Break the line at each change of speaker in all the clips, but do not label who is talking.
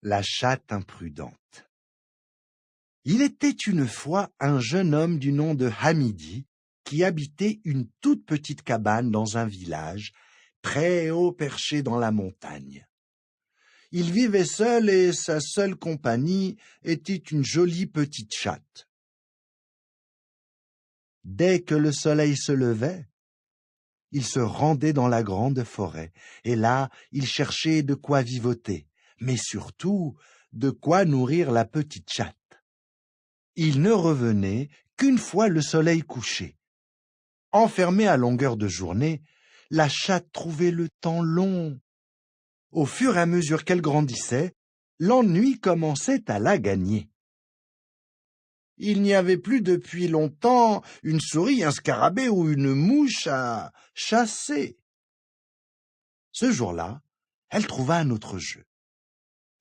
La chatte imprudente. Il était une fois un jeune homme du nom de Hamidi qui habitait une toute petite cabane dans un village, très haut perché dans la montagne. Il vivait seul et sa seule compagnie était une jolie petite chatte. Dès que le soleil se levait, il se rendait dans la grande forêt, et là, il cherchait de quoi vivoter, mais surtout de quoi nourrir la petite chatte. Il ne revenait qu'une fois le soleil couché. Enfermée à longueur de journée, la chatte trouvait le temps long. Au fur et à mesure qu'elle grandissait, l'ennui commençait à la gagner. Il n'y avait plus depuis longtemps une souris, un scarabée ou une mouche à chasser. Ce jour-là, elle trouva un autre jeu.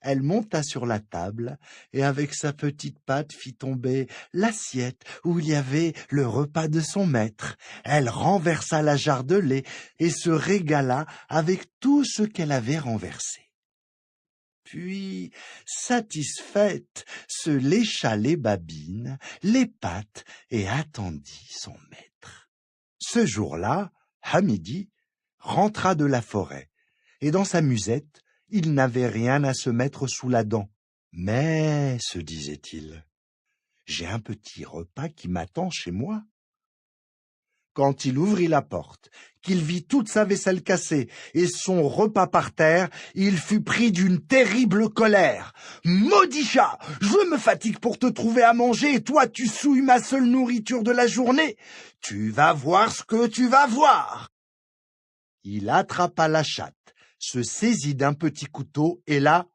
Elle monta sur la table et avec sa petite patte fit tomber l'assiette où il y avait le repas de son maître. Elle renversa la jarre de lait et se régala avec tout ce qu'elle avait renversé. Puis, satisfaite, se lécha les babines, les pattes et attendit son maître. Ce jour-là, Hamidi rentra de la forêt et dans sa musette, il n'avait rien à se mettre sous la dent. Mais, se disait-il, j'ai un petit repas qui m'attend chez moi. Quand il ouvrit la porte, qu'il vit toute sa vaisselle cassée et son repas par terre, il fut pris d'une terrible colère. « Maudit chat, je me fatigue pour te trouver à manger et toi tu souilles ma seule nourriture de la journée. Tu vas voir ce que tu vas voir !» Il attrapa la chatte, se saisit d'un petit couteau et là,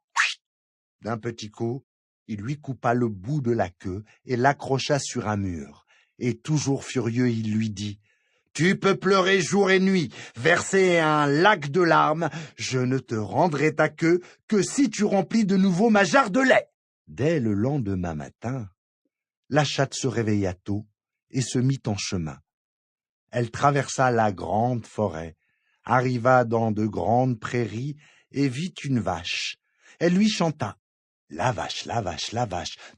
d'un petit coup, il lui coupa le bout de la queue et l'accrocha sur un mur. Et toujours furieux, il lui dit « Tu peux pleurer jour et nuit, verser un lac de larmes, je ne te rendrai ta queue que si tu remplis de nouveau ma jarre de lait. » Dès le lendemain matin, la chatte se réveilla tôt et se mit en chemin. Elle traversa la grande forêt, arriva dans de grandes prairies et vit une vache. Elle lui chanta. La vache,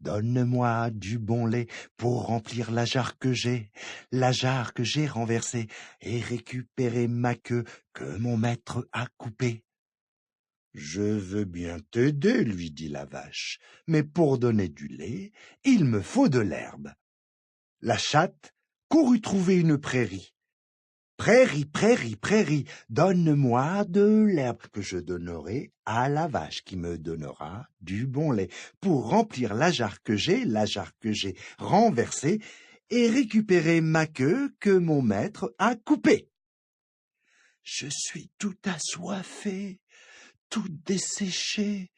donne-moi du bon lait pour remplir la jarre que j'ai renversée et récupérer ma queue que mon maître a coupée. Je veux bien t'aider, lui dit la vache, mais pour donner du lait, il me faut de l'herbe. La chatte courut trouver une prairie. Prairie, donne-moi de l'herbe que je donnerai à la vache qui me donnera du bon lait pour remplir la jarre que j'ai renversée et récupérer ma queue que mon maître a coupée. Je suis tout assoiffé, tout desséché.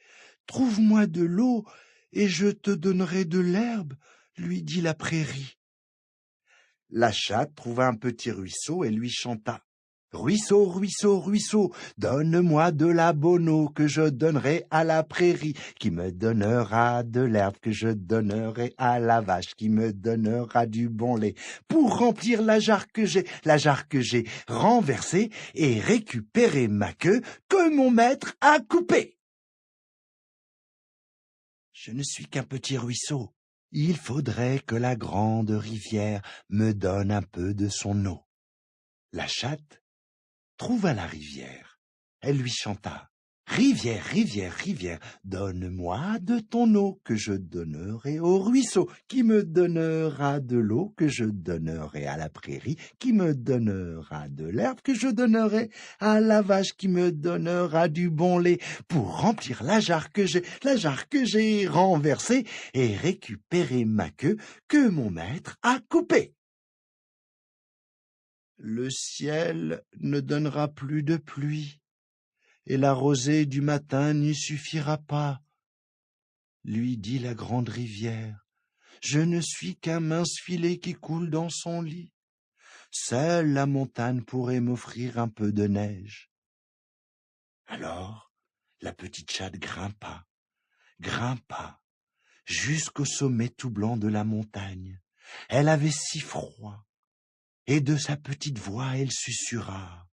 Trouve-moi de l'eau et je te donnerai de l'herbe, lui dit la prairie. La chatte trouva un petit ruisseau et lui chanta. Ruisseau, donne-moi de la bonne eau que je donnerai à la prairie, qui me donnera de l'herbe que je donnerai à la vache, qui me donnera du bon lait, pour remplir la jarre que j'ai renversée et récupérer ma queue que mon maître a coupée. Je ne suis qu'un petit ruisseau. Il faudrait que la grande rivière me donne un peu de son eau. La chatte trouva la rivière. Elle lui chanta. Rivière, donne-moi de ton eau que je donnerai au ruisseau, qui me donnera de l'eau que je donnerai à la prairie, qui me donnera de l'herbe que je donnerai à la vache, qui me donnera du bon lait pour remplir la jarre que j'ai renversée et récupérer ma queue que mon maître a coupée. Le ciel ne donnera plus de pluie, et la rosée du matin n'y suffira pas, lui dit la grande rivière. Je ne suis qu'un mince filet qui coule dans son lit. Seule la montagne pourrait m'offrir un peu de neige. Alors, la petite chatte grimpa, jusqu'au sommet tout blanc de la montagne. Elle avait si froid, et de sa petite voix elle susurra.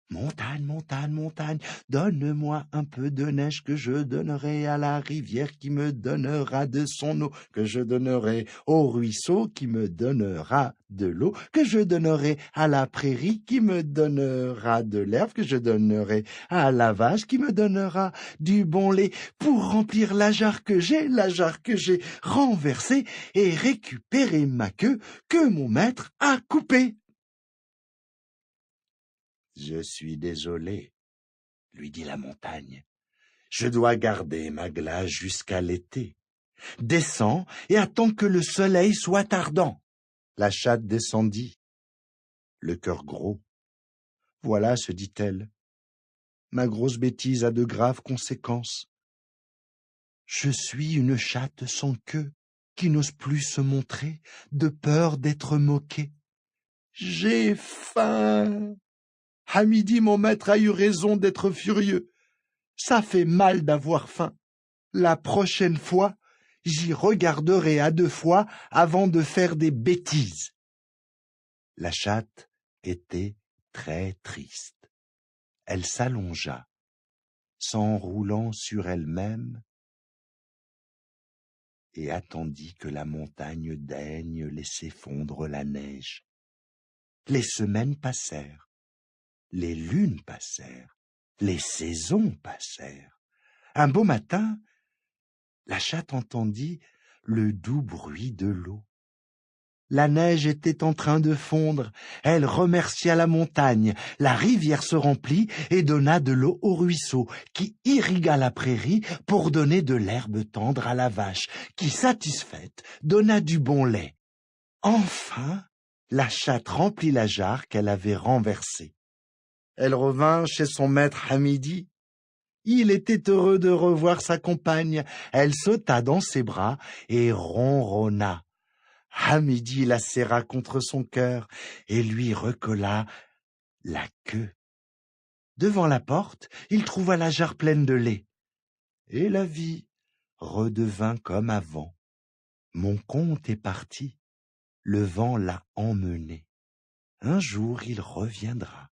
Montagne, montagne, montagne, donne-moi un peu de neige que je donnerai à la rivière qui me donnera de son eau, que je donnerai au ruisseau qui me donnera de l'eau, que je donnerai à la prairie qui me donnera de l'herbe, que je donnerai à la vache qui me donnera du bon lait pour remplir la jarre que j'ai renversée et récupérer ma queue que mon maître a coupée. « Je suis désolé, lui dit la montagne. Je dois garder ma glace jusqu'à l'été. Descends et attends que le soleil soit ardent. » La chatte descendit, le cœur gros. Voilà, se dit-elle, ma grosse bêtise a de graves conséquences. Je suis une chatte sans queue qui n'ose plus se montrer de peur d'être moquée. J'ai faim. À midi, mon maître a eu raison d'être furieux. Ça fait mal d'avoir faim. La prochaine fois, j'y regarderai à deux fois avant de faire des bêtises. La chatte était très triste. Elle s'allongea, s'enroulant sur elle-même, et attendit que la montagne daigne laisser fondre la neige. Les semaines passèrent, les lunes passèrent, les saisons passèrent. Un beau matin, la chatte entendit le doux bruit de l'eau. La neige était en train de fondre. Elle remercia la montagne. La rivière se remplit et donna de l'eau au ruisseau, qui irrigua la prairie pour donner de l'herbe tendre à la vache, qui, satisfaite, donna du bon lait. Enfin, la chatte remplit la jarre qu'elle avait renversée. Elle revint chez son maître à midi. Il était heureux de revoir sa compagne. Elle sauta dans ses bras et ronronna. À midi, la serra contre son cœur et lui recolla la queue. Devant la porte, il trouva la jarre pleine de lait. Et la vie redevint comme avant. Mon conte est parti, le vent l'a emmené. Un jour, il reviendra.